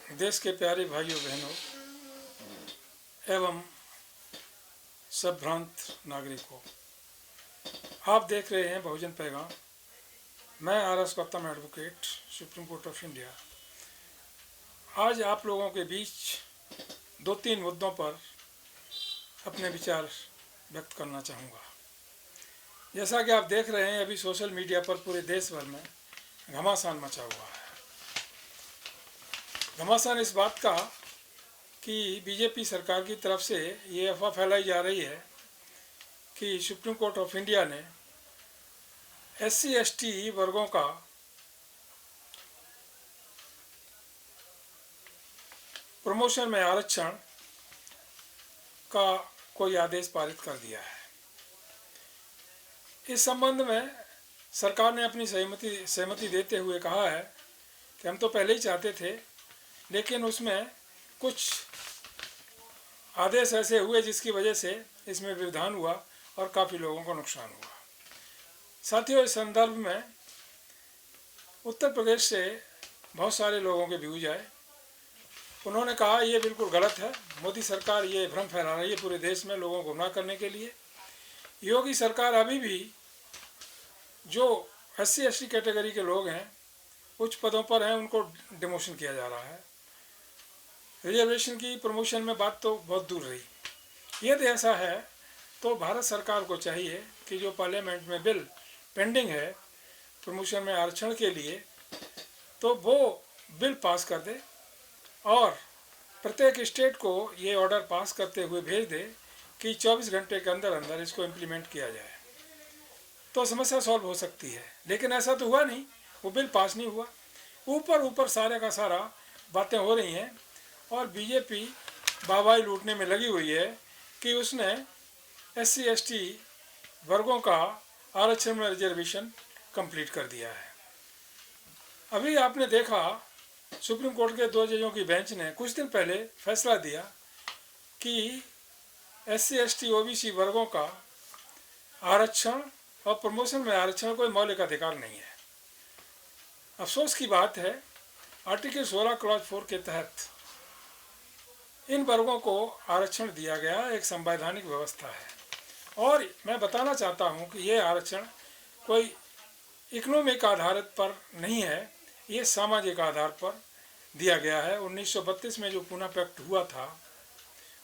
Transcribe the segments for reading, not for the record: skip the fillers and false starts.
देश के प्यारे भाइयों बहनों एवं संभ्रांत नागरिकों, आप देख रहे हैं बहुजन पैगाम। मैं RS. Gautam advocate, supreme Court of India. आज आप लोगों के बीच 2-3 मुद्दों पर अपने विचार व्यक्त करना चाहूँगा। जैसा कि आप देख रहे हैं, अभी सोशल मीडिया पर पूरे देश भर में घमासान मचा हुआ है। घमासान इस बात का कि बीजेपी सरकार की तरफ से ये अफवाह फैलाई जा रही है कि सुप्रीम कोर्ट ऑफ इंडिया ने SC/ST वर्गों का प्रमोशन में आरक्षण का कोई आदेश पारित कर दिया है। इस संबंध में सरकार ने अपनी सहमति देते हुए कहा है कि हम तो पहले ही चाहते थे, लेकिन उसमें कुछ आदेश ऐसे हुए जिसकी वजह से इसमें व्यवधान हुआ और काफ़ी लोगों को नुकसान हुआ। साथियों, इस संदर्भ में उत्तर प्रदेश से बहुत सारे लोगों के व्यूज आए। उन्होंने कहा ये बिल्कुल गलत है, मोदी सरकार ये भ्रम फैला रही है पूरे देश में लोगों को गुमराह करने के लिए। योगी सरकार अभी भी जो SC/ST कैटेगरी के लोग हैं, उच्च पदों पर हैं, उनको डिमोशन किया जा रहा है। रिजर्वेशन की प्रमोशन में बात तो बहुत दूर रही। यदि ऐसा है तो भारत सरकार को चाहिए कि जो पार्लियामेंट में बिल पेंडिंग है प्रमोशन में आरक्षण के लिए, तो वो बिल पास कर दे और प्रत्येक स्टेट को ये ऑर्डर पास करते हुए भेज दे कि 24 घंटे के अंदर अंदर इसको इम्प्लीमेंट किया जाए, तो समस्या सॉल्व हो सकती है। लेकिन ऐसा तो हुआ नहीं, वो बिल पास नहीं हुआ। ऊपर सारे का सारा बातें हो रही हैं और बीजेपी वाहवाही लूटने में लगी हुई है कि उसने SC/ST वर्गों का आरक्षण में रिजर्वेशन कंप्लीट कर दिया है। अभी आपने देखा सुप्रीम कोर्ट के 2 जजों की बेंच ने कुछ दिन पहले फैसला दिया कि SC/ST OBC वर्गों का आरक्षण और प्रमोशन में आरक्षण कोई मौलिक अधिकार नहीं है। अफसोस की बात है, आर्टिकल 16 क्लॉज 4 के तहत इन वर्गों को आरक्षण दिया गया, एक संवैधानिक व्यवस्था है। और मैं बताना चाहता हूं कि ये आरक्षण कोई इकोनॉमिक आधार पर नहीं है, ये सामाजिक आधार पर दिया गया है। 1932 में जो पूना पैक्ट हुआ था,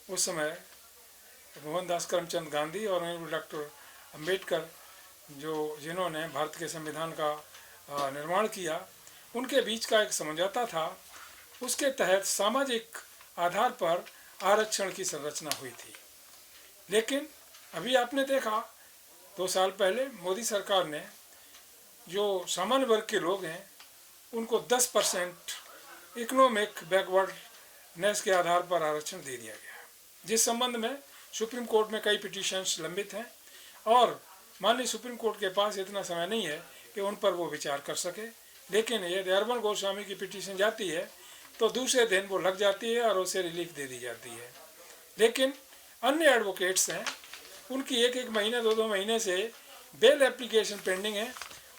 उस समय मोहनदास करमचंद गांधी और डॉक्टर अंबेडकर जिन्होंने भारत के संविधान का निर्माण किया, उनके बीच का एक समझौता था। उसके तहत सामाजिक आधार पर आरक्षण की संरचना हुई थी। लेकिन अभी आपने देखा 2 साल पहले मोदी सरकार ने जो सामान्य वर्ग के लोग हैं उनको 10% इकोनॉमिक बैकवर्डनेस के आधार पर आरक्षण दे दिया गया, जिस संबंध में सुप्रीम कोर्ट में कई पिटीशंस लंबित हैं और माननीय सुप्रीम कोर्ट के पास इतना समय नहीं है कि उन पर वो विचार कर सके। लेकिन यदि अर्बन गोस्वामी की पिटीशन जाती है तो दूसरे दिन वो लग जाती है और उसे रिलीफ दे दी जाती है। लेकिन अन्य एडवोकेट्स हैं, उनकी 1-1 महीने 2-2 महीने से बेल एप्लीकेशन पेंडिंग है।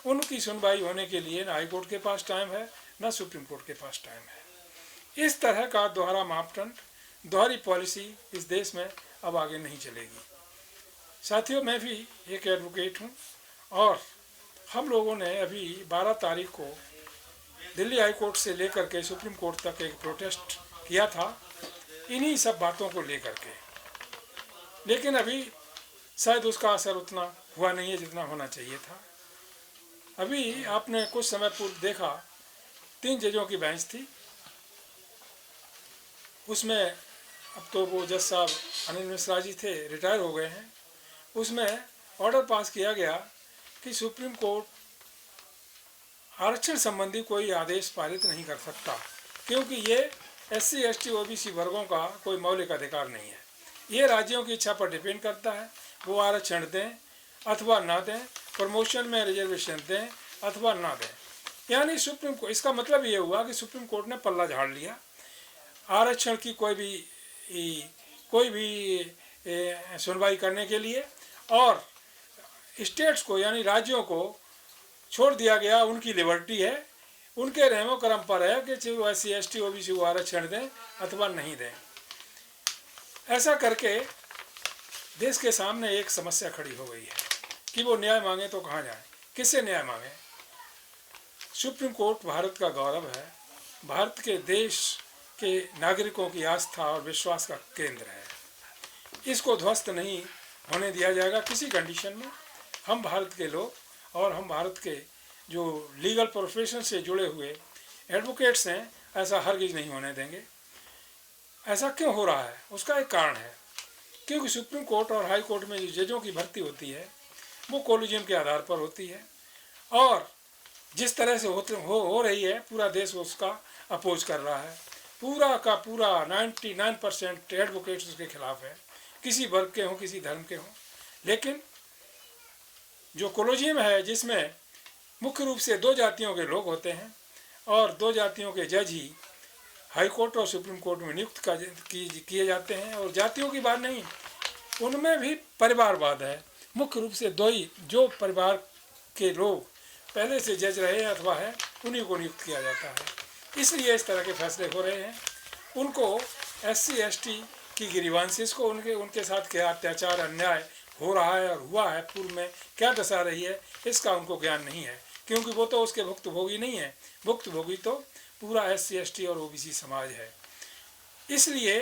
उनकी सुनवाई होने के लिए ना हाई कोर्ट के पास टाइम है, ना सुप्रीम कोर्ट के पास टाइम है। इस तरह का दोहरा मापदंड, दोहरी पॉलिसी इस देश में अब आगे नहीं चलेगी। साथियों, मैं भी एक एडवोकेट हूँ और हम लोगों ने अभी 12 तारीख को दिल्ली हाई कोर्ट से लेकर के सुप्रीम कोर्ट तक एक प्रोटेस्ट किया था इन्हीं सब बातों को लेकर के। लेकिन अभी शायद उसका असर उतना हुआ नहीं है जितना होना चाहिए था। अभी आपने कुछ समय पूर्व देखा 3 जजों की बेंच थी, उसमें अब तो वो जज साहब अनिल मिश्रा जी थे, रिटायर हो गए हैं। उसमें ऑर्डर पास किया गया कि सुप्रीम कोर्ट आरक्षण संबंधी कोई आदेश पारित नहीं कर सकता, क्योंकि ये SC/ST OBC वर्गों का कोई मौलिक अधिकार नहीं है। ये राज्यों की इच्छा पर डिपेंड करता है, वो आरक्षण दें अथवा ना दें, प्रमोशन में रिजर्वेशन दें अथवा ना दें। यानी सुप्रीम कोर्ट, इसका मतलब ये हुआ कि सुप्रीम कोर्ट ने पल्ला झाड़ लिया। आरक्षण की कोई भी सुनवाई करने के लिए और स्टेट्स को यानी राज्यों को छोड़ दिया गया, उनकी लिबर्टी है उनके रहमो करम पर है कि चाहे वो SC ST OBC को आरक्षण दें अथवा नहीं दें। ऐसा करके देश के सामने एक समस्या खड़ी हो गई है कि वो न्याय मांगे तो कहाँ जाए, किससे न्याय मांगे। सुप्रीम कोर्ट भारत का गौरव है, भारत के देश के नागरिकों की आस्था और विश्वास का केंद्र है। इसको ध्वस्त नहीं होने दिया जाएगा किसी कंडीशन में। हम भारत के लोग और हम भारत के जो लीगल प्रोफेशन से जुड़े हुए एडवोकेट्स हैं, ऐसा हरगिज नहीं होने देंगे। ऐसा क्यों हो रहा है, उसका एक कारण है, क्योंकि सुप्रीम कोर्ट और हाई कोर्ट में जो जजों की भर्ती होती है वो कॉलेजियम के आधार पर होती है, और जिस तरह से हो रही है पूरा देश उसका अपोज कर रहा है। पूरा का पूरा 99% एडवोकेट्स उसके खिलाफ है, किसी वर्ग के हों, किसी धर्म के हों। लेकिन जो कॉलेजियम है, जिसमें मुख्य रूप से 2 जातियों के लोग होते हैं और 2 जातियों के जज ही हाई कोर्ट और सुप्रीम कोर्ट में नियुक्त किए जाते हैं, और जातियों की बात नहीं, उनमें भी परिवारवाद है। मुख्य रूप से 2 ही जो परिवार के लोग पहले से जज रहे हैं अथवा है, उन्हीं को नियुक्त किया जाता है। इसलिए इस तरह के फैसले हो रहे हैं। उनको SC ST की ग्रीवांसेस को, उनके साथ क्या अत्याचार अन्याय हो रहा है और हुआ है, पूर्व में क्या दशा रही है, इसका उनको ज्ञान नहीं है, क्योंकि वो तो उसके भुक्तभोगी नहीं है। भुक्तभोगी तो पूरा SC ST और OBC समाज है। इसलिए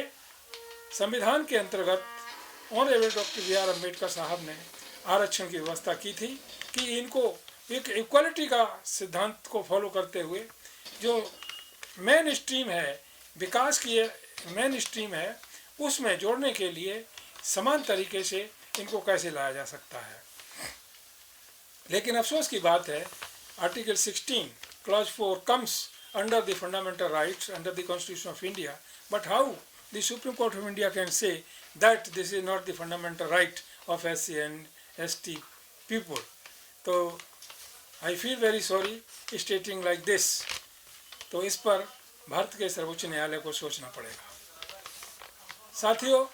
संविधान के अंतर्गत ऑनरेबल डॉक्टर BR अम्बेडकर साहब ने आरक्षण की व्यवस्था की थी कि इनको एक इक्वालिटी का सिद्धांत को फॉलो करते हुए जो मेन स्ट्रीम है, विकास की मेन स्ट्रीम है, उसमें जोड़ने के लिए समान तरीके से इनको कैसे लाया जा सकता है। लेकिन अफसोस की बात है, article 16 clause 4 comes under the fundamental rights under the constitution of India, but how the Supreme Court of India can say that this is not the fundamental right of SC and ST people. तो I feel very sorry stating like this. तो इस पर भारत के सर्वोच्च न्यायालय को सोचना पड़ेगा। साथियों,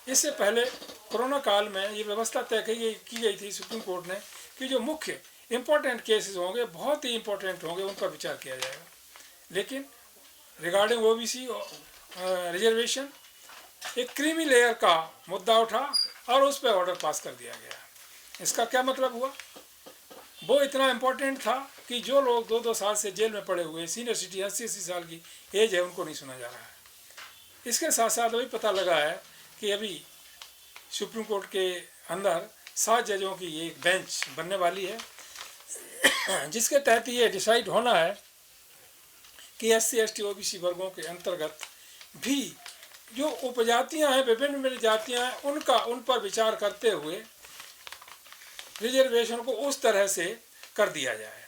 इससे पहले कोरोना काल में ये व्यवस्था तय की गई थी सुप्रीम कोर्ट ने कि जो मुख्य इम्पोर्टेंट केसेस होंगे, बहुत ही इम्पोर्टेंट होंगे, उन पर विचार किया जाएगा। लेकिन रिगार्डिंग OBC रिजर्वेशन एक क्रीमी लेयर का मुद्दा उठा और उस पर ऑर्डर पास कर दिया गया। इसका क्या मतलब हुआ? वो इतना इम्पोर्टेंट था कि जो लोग 2-2 साल से जेल में पड़े हुए सीनियर सिटीजन 80-80 साल की एज है, उनको नहीं सुना जा रहा है। इसके साथ साथ अभी पता लगा है कि अभी सुप्रीम कोर्ट के अंदर 7 जजों की एक बेंच बनने वाली है, जिसके तहत ये डिसाइड होना है कि SC ST OBC वर्गों के अंतर्गत भी जो उपजातियां हैं, विभिन्न जातियां हैं, उन पर विचार करते हुए रिजर्वेशन को उस तरह से कर दिया जाए,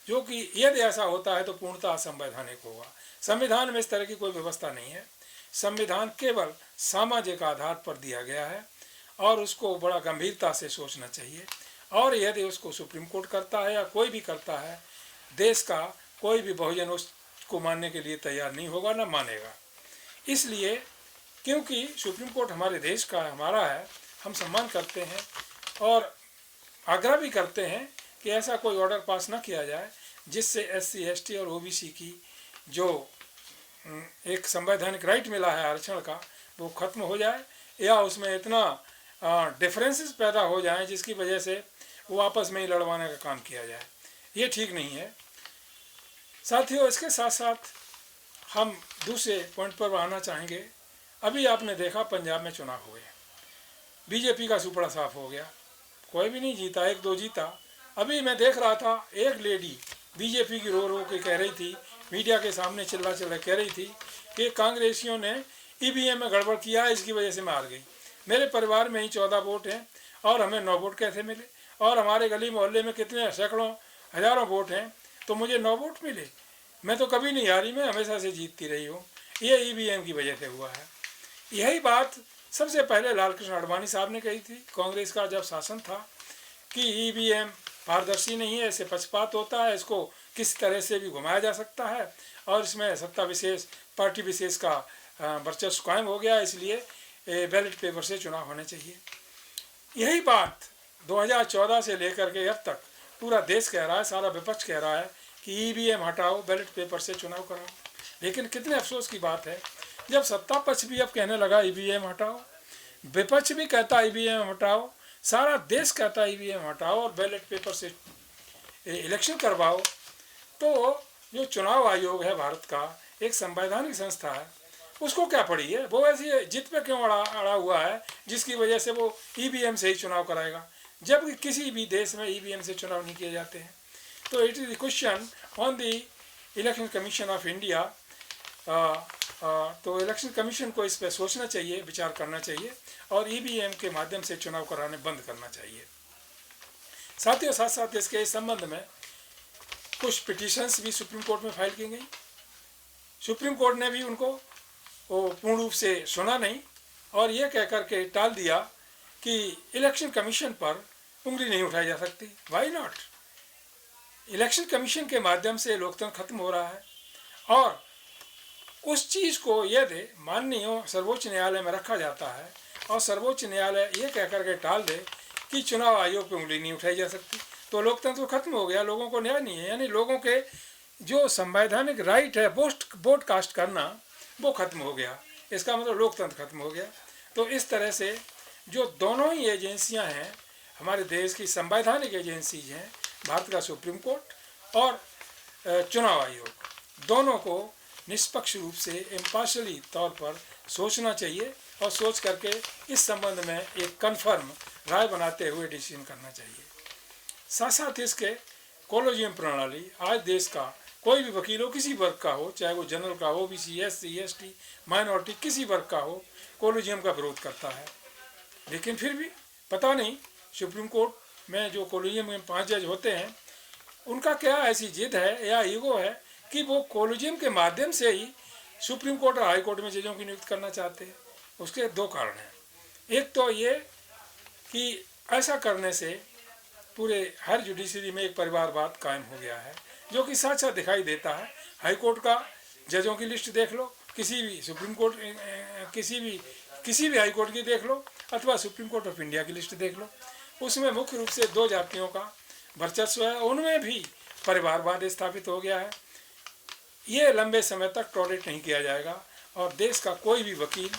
जो कि यदि ऐसा होता है तो पूर्णतः असंवैधानिक होगा। संविधान में इस तरह की कोई व्यवस्था नहीं है। संविधान केवल सामाजिक आधार पर दिया गया है और उसको बड़ा गंभीरता से सोचना चाहिए, और यदि उसको सुप्रीम कोर्ट करता है या कोई भी करता है, देश का कोई भी बहुजन उसको मानने के लिए तैयार नहीं होगा, ना मानेगा। इसलिए क्योंकि सुप्रीम कोर्ट हमारे देश का हमारा है, हम सम्मान करते हैं और आग्रह भी करते हैं कि ऐसा कोई ऑर्डर पास ना किया जाए जिससे SC ST और OBC की जो एक संवैधानिक राइट मिला है आरक्षण का, वो खत्म हो जाए, या उसमें इतना डिफरेंसेस पैदा हो जाएं जिसकी वजह से वो आपस में ही लड़वाने का काम किया जाए। ये ठीक नहीं है। साथियों, इसके साथ साथ हम दूसरे पॉइंट पर आना चाहेंगे। अभी आपने देखा पंजाब में चुनाव हुए, BJP का सुपड़ा साफ हो गया, कोई भी नहीं जीता, 1-2 जीता। अभी मैं देख रहा था, एक लेडी BJP की रो के कह रही थी, मीडिया के सामने चिल्ला कह रही थी कि कांग्रेसियों ने EVM में गड़बड़ किया है, इसकी वजह से मैं हार गई। मेरे परिवार में ही 14 वोट हैं और हमें 9 वोट कैसे मिले, और हमारे गली मोहल्ले में कितने सैकड़ों हजारों वोट हैं तो मुझे 9 वोट मिले। मैं तो कभी नहीं हारी, मैं हमेशा से जीतती रही हूँ। ये EVM की वजह से हुआ है। यही बात सबसे पहले लालकृष्ण आडवाणी साहब ने कही थी, कांग्रेस का जब शासन था, कि EVM पारदर्शी नहीं है, इससे पक्षपात होता है, इसको किस तरह से भी घुमाया जा सकता है, और इसमें सत्ता विशेष, पार्टी विशेष का वर्चस्व कायम हो गया, इसलिए बैलेट पेपर से चुनाव होने चाहिए। यही बात 2014 से लेकर के अब तक पूरा देश कह रहा है, सारा विपक्ष कह रहा है कि ईवीएम हटाओ, बैलेट पेपर से चुनाव कराओ। लेकिन कितने अफसोस की बात है, जब सत्ता पक्ष भी अब कहने लगा ईवीएम हटाओ, विपक्ष भी कहता ईवीएम हटाओ, सारा देश कहता ईवीएम हटाओ और बैलेट पेपर से इलेक्शन करवाओ, तो जो चुनाव आयोग है भारत का, एक संवैधानिक संस्था है, उसको क्या पड़ी है? वो ऐसी जिद पे क्यों अड़ा हुआ है जिसकी वजह से वो ईवीएम से ही चुनाव कराएगा, जबकि किसी भी देश में ईवीएम से चुनाव नहीं किए जाते हैं। तो it is the question on the election commission of India. तो इलेक्शन कमीशन को इस पर सोचना चाहिए, विचार करना चाहिए और ईवीएम के माध्यम से चुनाव कराने बंद करना चाहिए। साथियों, साथ साथ इसके इस संबंध में कुछ पिटीशंस भी सुप्रीम कोर्ट में फाइल की गई। सुप्रीम कोर्ट ने भी उनको वो पूर्ण रूप से सुना नहीं और ये कह करके टाल दिया कि इलेक्शन कमीशन पर उंगली नहीं उठाई जा सकती। Why not? इलेक्शन कमीशन के माध्यम से लोकतंत्र खत्म हो रहा है और उस चीज़ को यदि माननीय सर्वोच्च न्यायालय में रखा जाता है और सर्वोच्च न्यायालय ये कह करके टाल दे कि चुनाव आयोग पर उंगली नहीं उठाई जा सकती, तो लोकतंत्र खत्म हो गया, लोगों को न्याय नहीं है। यानी लोगों के जो संवैधानिक राइट है वोट कास्ट करना, वो खत्म हो गया। इसका मतलब लोकतंत्र खत्म हो गया। तो इस तरह से जो दोनों ही एजेंसियां हैं, हमारे देश की संवैधानिक एजेंसीज हैं, भारत का सुप्रीम कोर्ट और चुनाव आयोग, दोनों को निष्पक्ष रूप से इम्पार्शली तौर पर सोचना चाहिए और सोच करके इस संबंध में एक कन्फर्म राय बनाते हुए डिसीजन करना चाहिए। साथ साथ इसके कॉलेजियम प्रणाली, आज देश का कोई भी वकील हो, किसी वर्ग का हो, चाहे वो जनरल का हो, ओबीसी, एससी, एसटी, माइनॉरिटी, किसी वर्ग का हो, कॉलेजियम का विरोध करता है। लेकिन फिर भी पता नहीं सुप्रीम कोर्ट में जो कॉलेजियम में 5 जज होते हैं, उनका क्या ऐसी जिद है या ईगो है कि वो कॉलेजियम के माध्यम से ही सुप्रीम कोर्ट और हाई कोर्ट में जजों की नियुक्त करना चाहते हैं। उसके 2 कारण हैं। एक तो ये कि ऐसा करने से पूरे हर जुडिशरी में एक परिवारवाद कायम हो गया है, जो कि साथ साथ दिखाई देता है। हाई कोर्ट का जजों की लिस्ट देख लो, किसी भी सुप्रीम कोर्ट किसी भी हाई कोर्ट की देख लो, अथवा सुप्रीम कोर्ट ऑफ इंडिया की लिस्ट देख लो, उसमें मुख्य रूप से 2 जातियों का वर्चस्व है, उनमें भी परिवारवाद स्थापित हो गया है। ये लंबे समय तक टॉलरेट नहीं किया जाएगा और देश का कोई भी वकील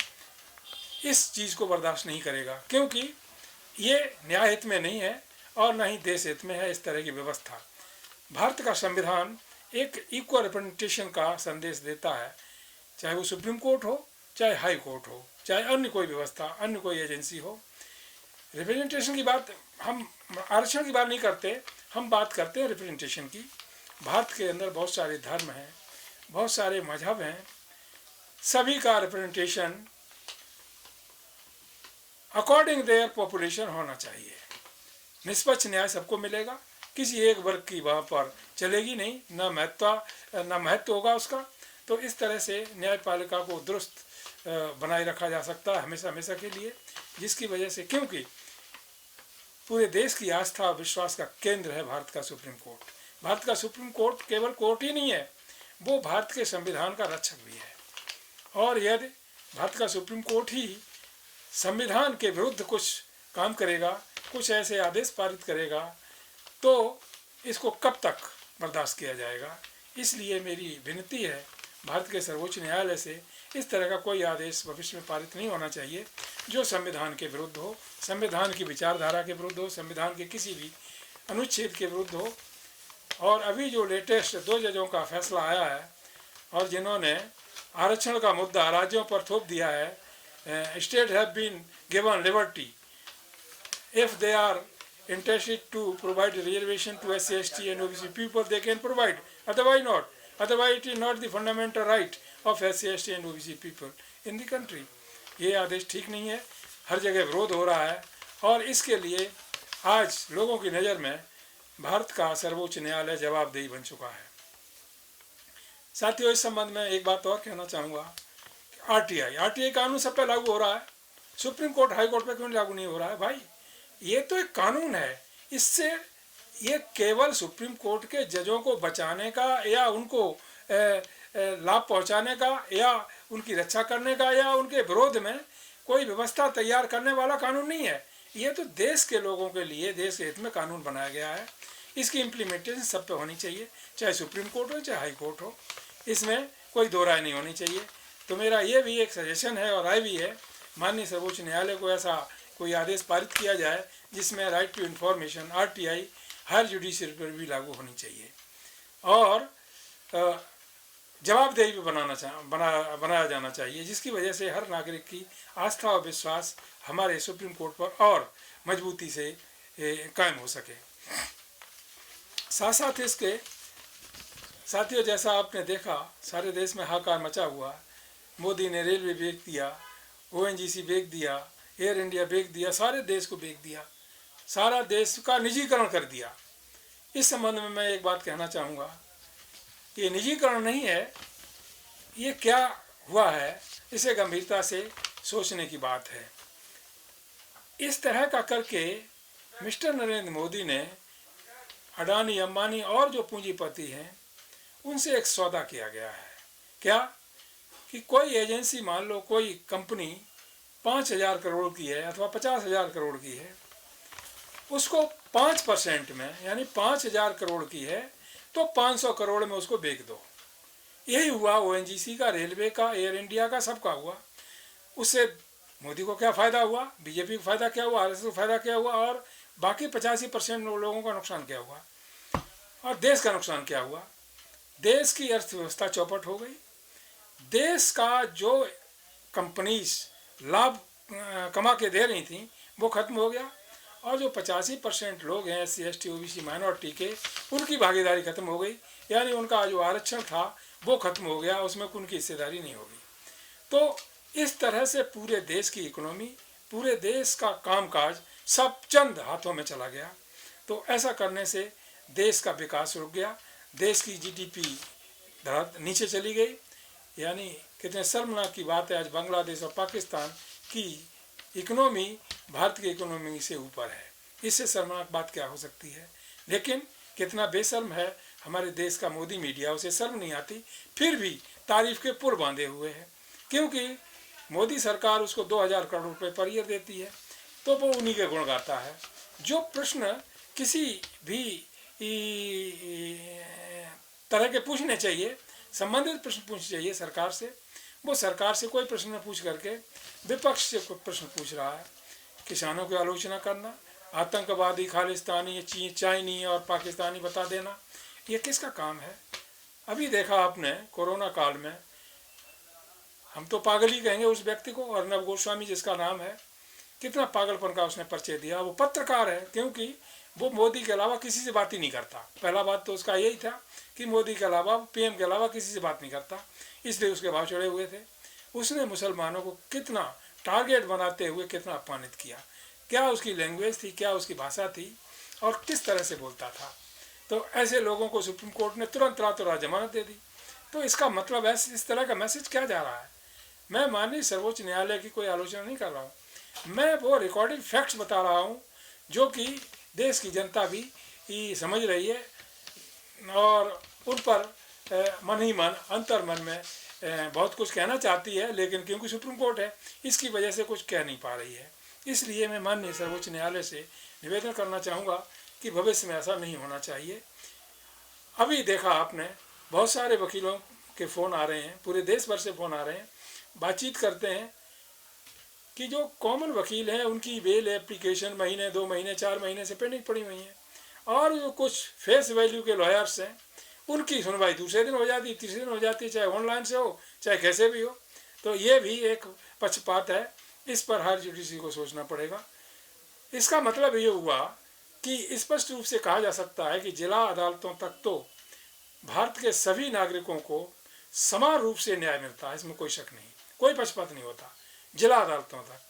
इस चीज़ को बर्दाश्त नहीं करेगा, क्योंकि ये न्याय हित में नहीं है और न ही देश हित में है इस तरह की व्यवस्था। भारत का संविधान एक इक्वल रिप्रेजेंटेशन का संदेश देता है, चाहे वो सुप्रीम कोर्ट हो, चाहे हाई कोर्ट हो, चाहे अन्य कोई व्यवस्था, अन्य कोई एजेंसी हो। रिप्रेजेंटेशन की बात, हम आरक्षण की बात नहीं करते, हम बात करते हैं रिप्रेजेंटेशन की। भारत के अंदर बहुत सारे धर्म हैं, बहुत सारे मजहब हैं, सभी का रिप्रेजेंटेशन अकॉर्डिंग देयर पॉपुलेशन होना चाहिए। निष्पक्ष न्याय सबको मिलेगा, किसी एक वर्ग की वहाँ पर चलेगी नहीं, न महत्व होगा उसका। तो इस तरह से न्यायपालिका को दुरुस्त बनाए रखा जा सकता है हमेशा हमेशा के लिए, जिसकी वजह से, क्योंकि पूरे देश की आस्था और विश्वास का केंद्र है भारत का सुप्रीम कोर्ट। भारत का सुप्रीम कोर्ट केवल कोर्ट ही नहीं है, वो भारत के संविधान का रक्षक भी है। और यदि भारत का सुप्रीम कोर्ट ही संविधान के विरुद्ध कुछ काम करेगा, कुछ ऐसे आदेश पारित करेगा, तो इसको कब तक बर्दाश्त किया जाएगा। इसलिए मेरी विनती है भारत के सर्वोच्च न्यायालय से, इस तरह का कोई आदेश भविष्य में पारित नहीं होना चाहिए जो संविधान के विरुद्ध हो, संविधान की विचारधारा के विरुद्ध हो, संविधान के किसी भी अनुच्छेद के विरुद्ध हो। और अभी जो लेटेस्ट 2 जजों का फैसला आया है और जिन्होंने आरक्षण का मुद्दा राज्यों पर थोप दिया है, state have been given liberty if they are interested to provide reservation to SC, ST and OBC people, they can provide, otherwise not. Otherwise it is not the fundamental right of SC, ST and OBC people in the country. ये आदेश ठीक नहीं है, हर जगह विरोध हो रहा है और इसके लिए आज लोगों की नज़र में भारत का सर्वोच्च न्यायालय जवाबदेही बन चुका है। साथियों, इस संबंध में एक बात और कहना चाहूँगा, आरटीआई कानून सब पे लागू हो रहा है, सुप्रीम कोर्ट हाई कोर्ट पे क्यों लागू नहीं हो रहा है? भाई, ये तो एक कानून है, इससे ये केवल सुप्रीम कोर्ट के जजों को बचाने का या उनको लाभ पहुंचाने का या उनकी रक्षा करने का या उनके विरोध में कोई व्यवस्था तैयार करने वाला कानून नहीं है। ये तो देश के लोगों के लिए, देश के हित में कानून बनाया गया है। इसकी इम्प्लीमेंटेशन सब पे होनी चाहिए, चाहे सुप्रीम कोर्ट हो चाहे हाई कोर्ट हो, इसमें कोई दो राय नहीं होनी चाहिए। तो मेरा ये भी एक सजेशन है और राय भी है, माननीय सर्वोच्च न्यायालय को ऐसा कोई आदेश पारित किया जाए जिसमें राइट टू इन्फॉर्मेशन RTI हर जुडिशरी पर भी लागू होनी चाहिए और जवाबदेही भी बनाया जाना चाहिए, जिसकी वजह से हर नागरिक की आस्था और विश्वास हमारे सुप्रीम कोर्ट पर और मजबूती से कायम हो सके। साथ साथ इसके साथियों, जैसा आपने देखा सारे देश में हाहाकार मचा हुआ, मोदी ने रेलवे बेच दिया, ONGC बेच दिया, एयर इंडिया बेच दिया, सारे देश को बेच दिया, सारा देश का निजीकरण कर दिया। इस संबंध में मैं एक बात कहना चाहूँगा, ये निजीकरण नहीं है, ये क्या हुआ है इसे गंभीरता से सोचने की बात है। इस तरह का करके मिस्टर नरेंद्र मोदी ने अडानी, अंबानी और जो पूंजीपति हैं उनसे एक सौदा किया गया है। क्या कि कोई एजेंसी, मान लो कोई कंपनी 5,000 करोड़ की है अथवा 50,000 करोड़ की है, उसको 5% में यानी 5,000 करोड़ की है तो 500 करोड़ में उसको बेच दो। यही हुआ ONGC का, रेलवे का, एयर इंडिया का, सबका हुआ। उससे मोदी को क्या फ़ायदा हुआ, बीजेपी को फ़ायदा क्या हुआ, RSS को फ़ायदा क्या हुआ और बाकी 85% लोगों का नुकसान क्या हुआ और देश का नुकसान क्या हुआ। देश की अर्थव्यवस्था चौपट हो गई, देश का जो कंपनीज लाभ कमा के दे रही थी वो खत्म हो गया और जो 85% लोग हैं SC ST OBC माइनॉरिटी के, उनकी भागीदारी खत्म हो गई, यानी उनका जो आरक्षण था वो खत्म हो गया, उसमें उनकी हिस्सेदारी नहीं होगी। तो इस तरह से पूरे देश की इकोनॉमी, पूरे देश का कामकाज सब चंद हाथों में चला गया। तो ऐसा करने से देश का विकास रुक गया, देश की GDP नीचे चली गई। यानी कितने शर्मनाक की बात है, आज बांग्लादेश और पाकिस्तान की इकोनॉमी भारत की इकोनॉमी से ऊपर है। इससे शर्मनाक बात क्या हो सकती है। लेकिन कितना बेशर्म है हमारे देश का मोदी मीडिया, उसे शर्म नहीं आती, फिर भी तारीफ के पुल बांधे हुए हैं, क्योंकि मोदी सरकार उसको 2,000 करोड़ रुपए पर ईयर देती है तो वो उन्हीं के गुण गाता है। जो प्रश्न किसी भी तरह के पूछने चाहिए, संबंधित प्रश्न पूछने चाहिए सरकार से, वो सरकार से कोई प्रश्न न पूछ करके विपक्ष से कोई प्रश्न पूछ रहा है। किसानों की आलोचना करना, आतंकवादी, खालिस्तानी, चाइनी और पाकिस्तानी बता देना, ये किसका काम है। अभी देखा आपने कोरोना काल में, हम तो पागल ही कहेंगे उस व्यक्ति को, अर्नब गोस्वामी जिसका नाम है, कितना पागलपन का उसने परिचय दिया। वो पत्रकार है क्योंकि वो मोदी के अलावा किसी से बात ही नहीं करता। पहला बात तो उसका यही था कि मोदी के अलावा, PM के अलावा किसी से बात नहीं करता, इसलिए उसके भाव चढ़े हुए थे। उसने मुसलमानों को कितना टारगेट बनाते हुए कितना अपमानित किया, क्या उसकी लैंग्वेज थी, क्या उसकी भाषा थी और किस तरह से बोलता था। तो ऐसे लोगों को सुप्रीम कोर्ट ने तुरंत रातों-रात जमानत दे दी। तो इसका मतलब ऐसे इस तरह का मैसेज क्या जा रहा है। मैं माननीय सर्वोच्च न्यायालय की कोई आलोचना नहीं कर रहा हूँ, मैं वो रिकॉर्डेड फैक्ट्स बता रहा हूँ जो कि देश की जनता भी समझ रही है और उन पर मन ही मन, अंतर मन में बहुत कुछ कहना चाहती है, लेकिन क्योंकि सुप्रीम कोर्ट है इसकी वजह से कुछ कह नहीं पा रही है। इसलिए मैं माननीय सर्वोच्च न्यायालय से निवेदन करना चाहूँगा कि भविष्य में ऐसा नहीं होना चाहिए। अभी देखा आपने बहुत सारे वकीलों के फ़ोन आ रहे हैं, पूरे देश भर से फ़ोन आ रहे हैं, बातचीत करते हैं कि जो कॉमन वकील हैं उनकी बेल एप्लीकेशन महीने, 2 महीने, 4 महीने से पेंडिंग पड़ी हुई है और जो कुछ फेस वैल्यू के लॉयर्स हैं उनकी सुनवाई दूसरे दिन हो जाती है, तीसरे दिन हो जाती है, चाहे ऑनलाइन से हो चाहे कैसे भी हो। तो ये भी एक पक्षपात है, इस पर हर जुडिशरी को सोचना पड़ेगा। इसका मतलब ये हुआ कि स्पष्ट रूप से कहा जा सकता है कि जिला अदालतों तक तो भारत के सभी नागरिकों को समान रूप से न्याय मिलता है, इसमें कोई शक नहीं, कोई पक्षपात नहीं होता जिला अदालतों तक।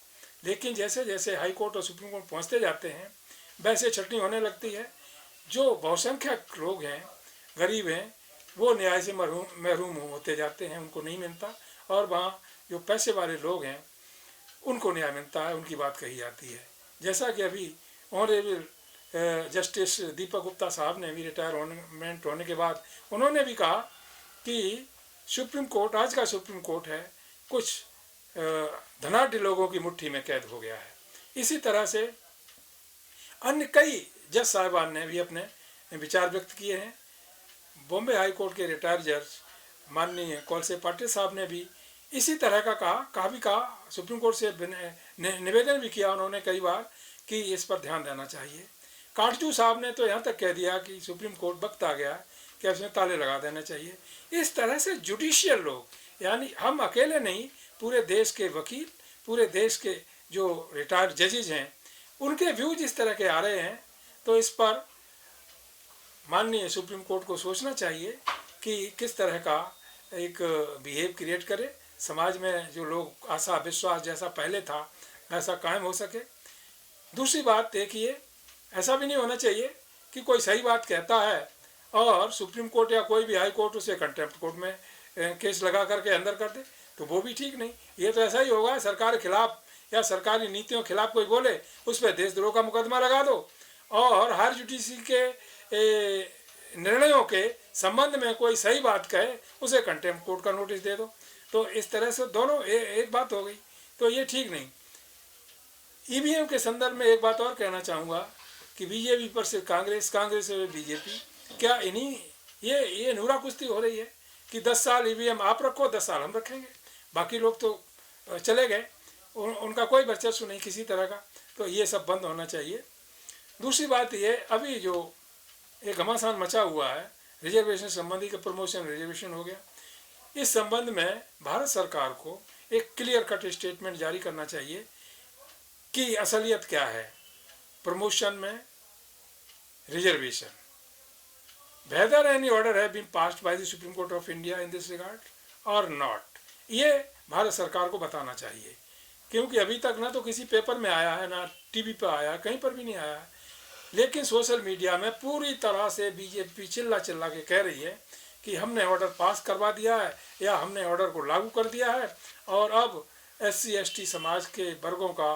लेकिन जैसे जैसे हाई कोर्ट और सुप्रीम कोर्ट पहुंचते जाते हैं वैसे छटनी होने लगती है। जो बहुसंख्यक लोग हैं, गरीब हैं, वो न्याय से महरूम होते जाते हैं, उनको नहीं मिलता, और वहाँ जो पैसे वाले लोग हैं उनको न्याय मिलता है, उनकी बात कही जाती है। जैसा कि अभी ऑनरेबल जस्टिस दीपक गुप्ता साहब ने भी रिटायरमेंट होने के बाद उन्होंने भी कहा कि सुप्रीम कोर्ट, आज का सुप्रीम कोर्ट है, कुछ धनाढ़ लोगों की मुट्ठी में कैद हो गया है। इसी तरह से अन्य कई जज साहिबान ने भी अपने विचार व्यक्त किए हैं। बॉम्बे हाई कोर्ट के रिटायर्ड जज माननीय कोलसे पाटिल साहब ने भी इसी तरह का कहा सुप्रीम कोर्ट से निवेदन भी किया उन्होंने कई बार कि इस पर ध्यान देना चाहिए। काटजू साहब ने तो यहाँ तक कह दिया कि सुप्रीम कोर्ट वक्त आ गया कि उसमें ताले लगा देना चाहिए। इस तरह से जुडिशियल लोग, यानी हम अकेले नहीं, पूरे देश के वकील, पूरे देश के जो रिटायर्ड जजेज हैं, उनके व्यूज इस तरह के आ रहे हैं। तो इस पर माननीय सुप्रीम कोर्ट को सोचना चाहिए कि किस तरह का एक बिहेव क्रिएट करे, समाज में जो लोग आशा विश्वास जैसा पहले था वैसा कायम हो सके। दूसरी बात देखिए, ऐसा भी नहीं होना चाहिए कि कोई सही बात कहता है और सुप्रीम कोर्ट या कोई भी हाई कोर्ट उसे कंटेम्प्ट कोर्ट में केस लगा करके अंदर कर दे, तो वो भी ठीक नहीं। ये तो ऐसा ही होगा, सरकार के खिलाफ या सरकारी नीतियों के खिलाफ कोई बोले उस पर देशद्रोह का मुकदमा लगा दो, और हर जुडिशरी के निर्णयों के संबंध में कोई सही बात कहे उसे कंटेम्प्ट कोर्ट का नोटिस दे दो। तो इस तरह से दोनों एक बात हो गई, तो ये ठीक नहीं। ईवीएम के संदर्भ में एक बात और कहना चाहूँगा कि बीजेपी पर से कांग्रेस से बीजेपी, क्या इन्हीं ये नूरा कुश्ती हो रही है कि 10 साल ईवीएम आप रखो, 10 साल हम रखेंगे, बाकी लोग तो चले गए, उनका कोई वर्चस्व नहीं किसी तरह का। तो ये सब बंद होना चाहिए। दूसरी बात ये, अभी जो एक घमासान मचा हुआ है रिजर्वेशन संबंधी के प्रमोशन रिजर्वेशन हो गया, इस संबंध में भारत सरकार को एक क्लियर कट स्टेटमेंट जारी करना चाहिए कि असलियत क्या है प्रमोशन में reservation. whether any order have been passed by the Supreme Court of India in this regard or not, ये भारत सरकार को बताना चाहिए, क्योंकि अभी तक ना तो किसी पेपर में आया है, ना टीवी पर आया, कहीं पर भी नहीं आया है। लेकिन सोशल मीडिया में पूरी तरह से बीजेपी चिल्ला के कह रही है कि हमने ऑर्डर पास करवा दिया है या हमने ऑर्डर को लागू कर दिया है, और अब SC/ST समाज के वर्गों का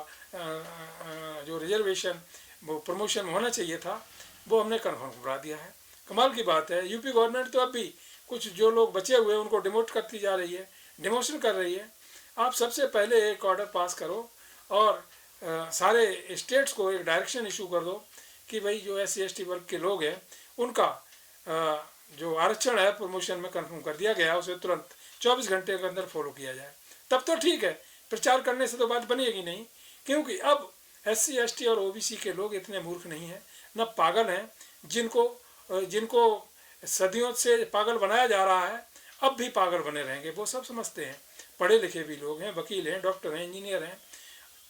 जो रिजर्वेशन वो प्रमोशन में होना चाहिए था वो हमने कन्फर्म करा दिया है। कमाल की बात है, यूपी गवर्नमेंट तो अब भी कुछ जो लोग बचे हुए उनको डिमोट करती जा रही है, डिमोशन कर रही है। आप सबसे पहले एक ऑर्डर पास करो और सारे स्टेट्स को एक डायरेक्शन इशू कर दो कि भाई जो SC/ST वर्ग के लोग हैं उनका जो आरक्षण है प्रमोशन में कंफर्म कर दिया गया, उसे तुरंत 24 घंटे के अंदर फॉलो किया जाए। तब तो ठीक है, प्रचार करने से तो बात बनेगी नहीं, क्योंकि अब SC/ST और OBC के लोग इतने मूर्ख नहीं हैं, न पागल हैं, जिनको सदियों से पागल बनाया जा रहा है अब भी पागल बने रहेंगे। वो सब समझते हैं, पढ़े लिखे भी लोग हैं, वकील हैं, डॉक्टर हैं, इंजीनियर हैं,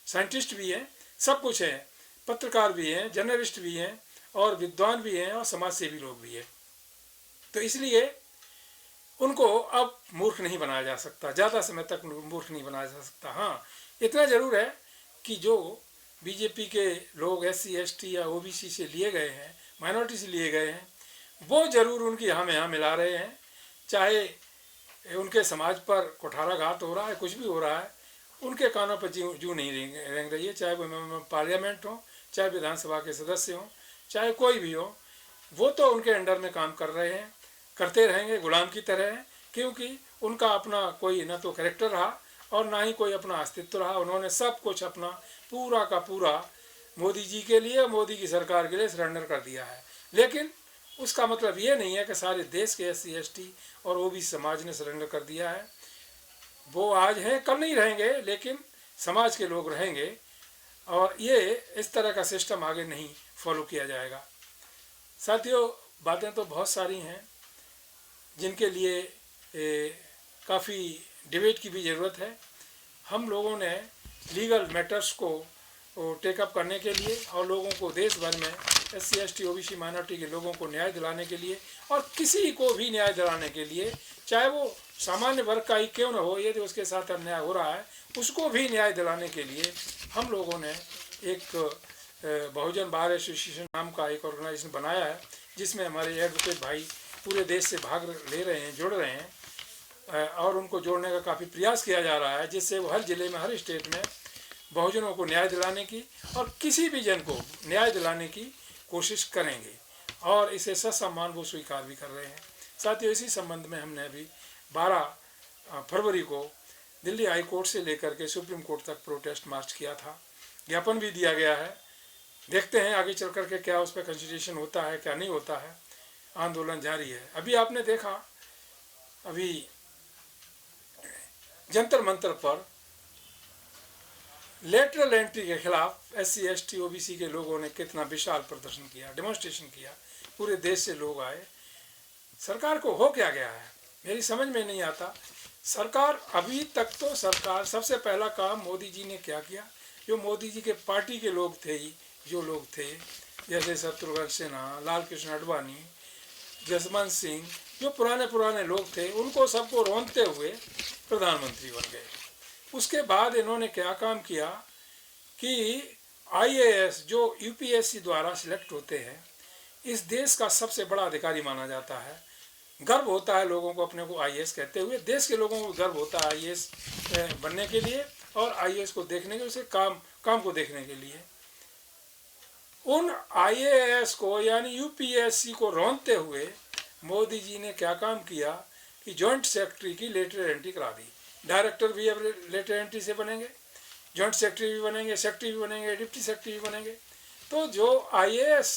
साइंटिस्ट भी हैं, सब कुछ हैं, पत्रकार भी हैं, जर्नलिस्ट भी हैं, और विद्वान भी हैं, और समाज सेवी लोग भी हैं। तो इसलिए उनको अब मूर्ख नहीं बनाया जा सकता, ज़्यादा समय तक मूर्ख नहीं बनाया जा सकता। हाँ, इतना ज़रूर है कि जो बीजेपी के लोग SC/ST या OBC से लिए गए हैं, माइनॉरिटी से लिए गए हैं, वो ज़रूर उनकी यहाँ मिला रहे हैं। चाहे उनके समाज पर कुठाराघात हो रहा है, कुछ भी हो रहा है, उनके कानों पर जू नहीं रेंग रही है। चाहे वो पार्लियामेंट हो, चाहे विधानसभा के सदस्य हों, चाहे कोई भी हो, वो तो उनके अंडर में काम कर रहे हैं, करते रहेंगे गुलाम की तरह हैं, क्योंकि उनका अपना कोई न तो कैरेक्टर रहा और ना ही कोई अपना अस्तित्व रहा। उन्होंने सब कुछ अपना पूरा का पूरा मोदी जी के लिए, मोदी की सरकार के लिए सरेंडर कर दिया है। लेकिन उसका मतलब ये नहीं है कि सारे देश के SC/ST और OBC समाज ने सरेंडर कर दिया है। वो आज हैं, कल नहीं रहेंगे, लेकिन समाज के लोग रहेंगे, और ये इस तरह का सिस्टम आगे नहीं फॉलो किया जाएगा। साथियों, बातें तो बहुत सारी हैं जिनके लिए काफ़ी डिबेट की भी ज़रूरत है। हम लोगों ने लीगल मैटर्स को टेकअप करने के लिए और लोगों को देश भर में SC/ST OBC माइनॉरिटी के लोगों को न्याय दिलाने के लिए, और किसी को भी न्याय दिलाने के लिए, चाहे वो सामान्य वर्ग का ही क्यों न हो, यदि उसके साथ अन्याय हो रहा है उसको भी न्याय दिलाने के लिए हम लोगों ने एक बहुजन बार एसोसिएशन नाम का एक ऑर्गेनाइजेशन बनाया है, जिसमें हमारे एडवोकेट भाई पूरे देश से भाग ले रहे हैं, जुड़ रहे हैं, और उनको जोड़ने का काफ़ी प्रयास किया जा रहा है, जिससे वो हर ज़िले में, हर स्टेट में बहुजनों को न्याय दिलाने की और किसी भी जन को न्याय दिलाने की कोशिश करेंगे, और इसे ससम्मान वो स्वीकार भी कर रहे हैं। साथियों, इसी संबंध में हमने अभी 12 फरवरी को दिल्ली हाई कोर्ट से लेकर के सुप्रीम कोर्ट तक प्रोटेस्ट मार्च किया था। ज्ञापन भी दिया गया है देखते हैं आगे चल कर के क्या उस पर कंसिडरेशन होता है, क्या नहीं होता है। आंदोलन जारी है। अभी आपने देखा, अभी जंतर मंतर पर लेटरल एंट्री के खिलाफ SC ST OBC के लोगों ने कितना विशाल प्रदर्शन किया, डेमोन्स्ट्रेशन किया, पूरे देश से लोग आए। सरकार को हो क्या गया है, मेरी समझ में नहीं आता। सरकार अभी तक तो सरकार सबसे पहला काम मोदी जी ने क्या किया, जो मोदी जी के पार्टी के लोग थे, जो लोग थे जैसे शत्रुघ्न सिन्हा, लाल कृष्ण आडवाणी, जसवंत सिंह, जो पुराने लोग थे, उनको सबको रौंदते हुए प्रधानमंत्री बन गए। उसके बाद इन्होंने क्या काम किया कि IAS जो UPSC द्वारा सिलेक्ट होते हैं, इस देश का सबसे बड़ा अधिकारी माना जाता है। गर्व होता है लोगों को अपने को IAS कहते हुए, देश के लोगों को गर्व होता है IAS बनने के लिए और IAS को देखने के, उसे काम को देखने के लिए। उन IAS को यानी UPSC को रौंदते हुए मोदी जी ने क्या काम किया कि जॉइंट सेक्रेटरी की लेटर एंट्री करा दी। डायरेक्टर भी अब लेटर एंट्री से बनेंगे, जॉइंट सेक्रेटरी भी बनेंगे, सेक्रेटरी भी बनेंगे, डिप्टी सेक्रेटरी भी बनेंगे। तो जो IAS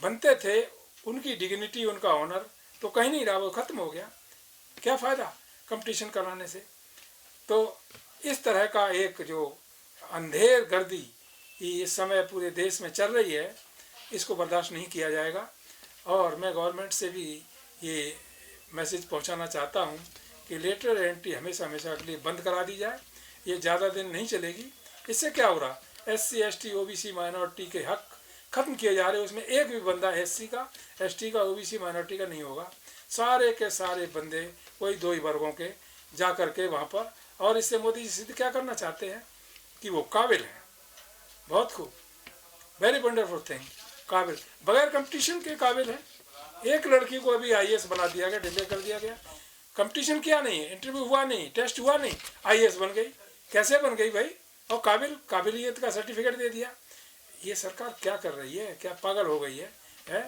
बनते थे उनकी डिग्निटी, उनका ऑनर तो कहीं नहीं रहा, वो खत्म हो गया। क्या फ़ायदा कंपटीशन कराने से। तो इस तरह का एक जो अंधेर गर्दी इस समय पूरे देश में चल रही है, इसको बर्दाश्त नहीं किया जाएगा। और मैं गवर्नमेंट से भी ये मैसेज पहुंचाना चाहता हूं कि लेटर एंट्री हमेशा के लिए बंद करा दी जाए। ये ज़्यादा दिन नहीं चलेगी। इससे क्या हो रहा, SC ST OBC माइनॉरिटी के हक खत्म किए जा रहे हैं। उसमें एक भी बंदा SC का, ST का, OBC माइनॉरिटी का नहीं होगा। सारे के सारे बंदे वही दो ही वर्गों के जा कर के वहाँ पर, और इससे मोदी जी सिद्ध क्या करना चाहते हैं कि वो काबिल हैं। बहुत खूब, वेरी वंडरफुल थिंग, काबिल, बगैर कंपटीशन के काबिल है। एक लड़की को अभी IAS बना दिया गया, डिक्लेयर कर दिया गया। कंपटीशन किया नहीं, इंटरव्यू हुआ नहीं, टेस्ट हुआ नहीं, IAS बन गई। कैसे बन गई भाई? और काबिलियत का सर्टिफिकेट दे दिया। ये सरकार क्या कर रही है? क्या पागल हो गई है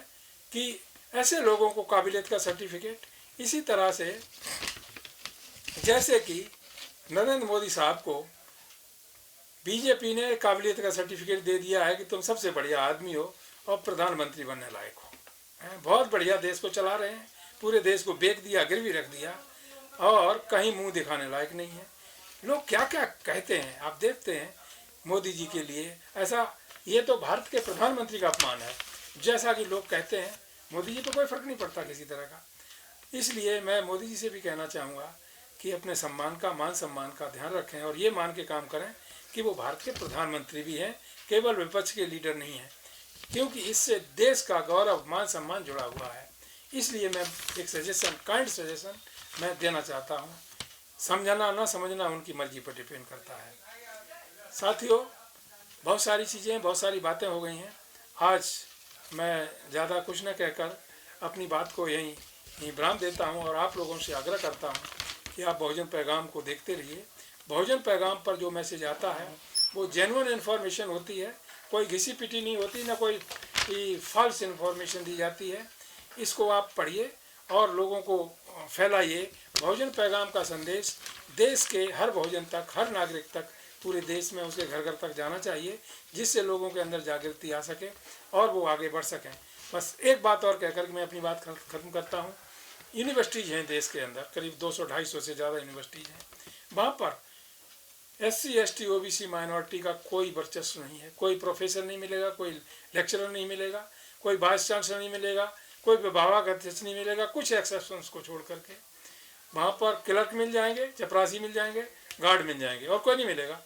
कि ऐसे लोगों को काबिलियत का सर्टिफिकेट। इसी तरह से जैसे कि नरेंद्र मोदी साहब को BJP ने काबिलियत का सर्टिफिकेट दे दिया है कि तुम सबसे बढ़िया आदमी हो और प्रधानमंत्री बनने लायक हो। बहुत बढ़िया देश को चला रहे हैं, पूरे देश को बेच दिया, गिरवी रख दिया, और कहीं मुंह दिखाने लायक नहीं है। लोग क्या क्या कहते हैं आप देखते हैं मोदी जी के लिए। ऐसा, ये तो भारत के प्रधानमंत्री का अपमान है। जैसा कि लोग कहते हैं, मोदी जी को कोई फ़र्क नहीं पड़ता किसी तरह का। इसलिए मैं मोदी जी से भी कहना चाहूँगा कि अपने मान सम्मान का ध्यान रखें और ये मान के काम करें कि वो भारत के प्रधानमंत्री भी हैं, केवल विपक्ष के लीडर नहीं हैं, क्योंकि इससे देश का गौरव, मान सम्मान जुड़ा हुआ है। इसलिए मैं एक सजेशन, काइंड सजेशन मैं देना चाहता हूँ। समझना ना समझना उनकी मर्जी पर डिपेंड करता है। साथियों, बहुत सारी चीज़ें, बहुत सारी बातें हो गई हैं। आज मैं ज़्यादा कुछ न कहकर अपनी बात को यहीं विराम देता हूँ और आप लोगों से आग्रह करता हूँ कि आप बहुजन पैगाम को देखते रहिए। बहुजन पैगाम पर जो मैसेज आता है वो जेन्युइन इन्फॉर्मेशन होती है, कोई घिसी पिटी नहीं होती, ना कोई फॉल्स इन्फॉर्मेशन दी जाती है। इसको आप पढ़िए और लोगों को फैलाइए। बहुजन पैगाम का संदेश देश के हर बहुजन तक, हर नागरिक तक, पूरे देश में उसके घर घर तक जाना चाहिए, जिससे लोगों के अंदर जागृति आ सके और वो आगे बढ़ सकें। बस एक बात और कहकर के मैं अपनी बात ख़त्म करता हूँ। यूनिवर्सिटीज़ हैं देश के अंदर, करीब 200-250 से ज़्यादा यूनिवर्सिटीज़ हैं। वहाँ पर SC ST OBC माइनॉरिटी का कोई वर्चस्व नहीं है। कोई प्रोफेसर नहीं मिलेगा, कोई लेक्चरर नहीं मिलेगा, कोई वाइस चांसलर नहीं मिलेगा, कोई विभाग अध्यक्ष नहीं मिलेगा, कुछ एक्सेप्शंस को छोड़ करके। वहाँ पर क्लर्क मिल जाएंगे, चपरासी मिल जाएंगे, गार्ड मिल जाएंगे, और कोई नहीं मिलेगा।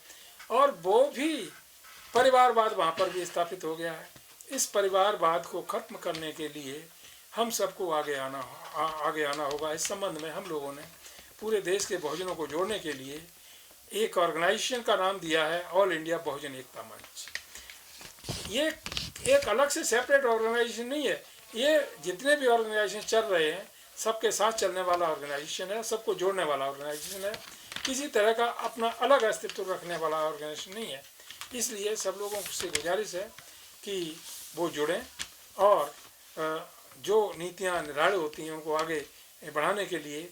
और वो भी परिवारवाद वहाँ पर भी स्थापित हो गया है। इस परिवारवाद को ख़त्म करने के लिए हम सबको आगे आना होगा। इस संबंध में हम लोगों ने पूरे देश के बहुजनों को जोड़ने के लिए एक ऑर्गेनाइजेशन का नाम दिया है, ऑल इंडिया बहुजन एकता मंच। ये एक अलग से सेपरेट ऑर्गेनाइजेशन नहीं है। ये जितने भी ऑर्गेनाइजेशन चल रहे हैं, सबके साथ चलने वाला ऑर्गेनाइजेशन है, सबको जोड़ने वाला ऑर्गेनाइजेशन है। किसी तरह का अपना अलग अस्तित्व रखने वाला ऑर्गेनाइजेशन नहीं है। इसलिए सब लोगों से गुजारिश है कि वो जुड़ें और जो नीतियाँ निर्धारित होती हैं उनको आगे बढ़ाने के लिए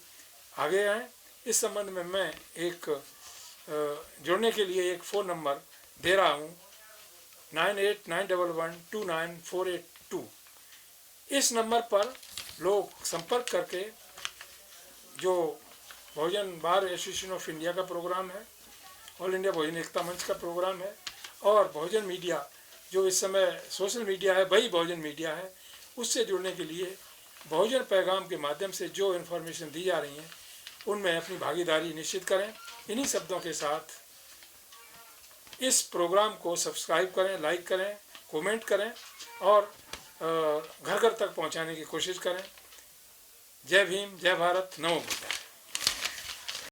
आगे आएँ। इस संबंध में मैं एक जुड़ने के लिए एक फ़ोन नंबर दे रहा हूँ, 9891129482। इस नंबर पर लोग संपर्क करके जो बहुजन बार एसोसिएशन ऑफ इंडिया का प्रोग्राम है, ऑल इंडिया बहुजन एकता मंच का प्रोग्राम है, और बहुजन मीडिया जो इस समय सोशल मीडिया है वही बहुजन मीडिया है, उससे जुड़ने के लिए बहुजन पैगाम के माध्यम से जो इन्फॉर्मेशन दी जा रही हैं उनमें अपनी भागीदारी निश्चित करें। इन्हीं शब्दों के साथ इस प्रोग्राम को सब्सक्राइब करें, लाइक करें, कमेंट करें और घर घर तक पहुंचाने की कोशिश करें। जय भीम, जय भारत, नमो बुद्धाय।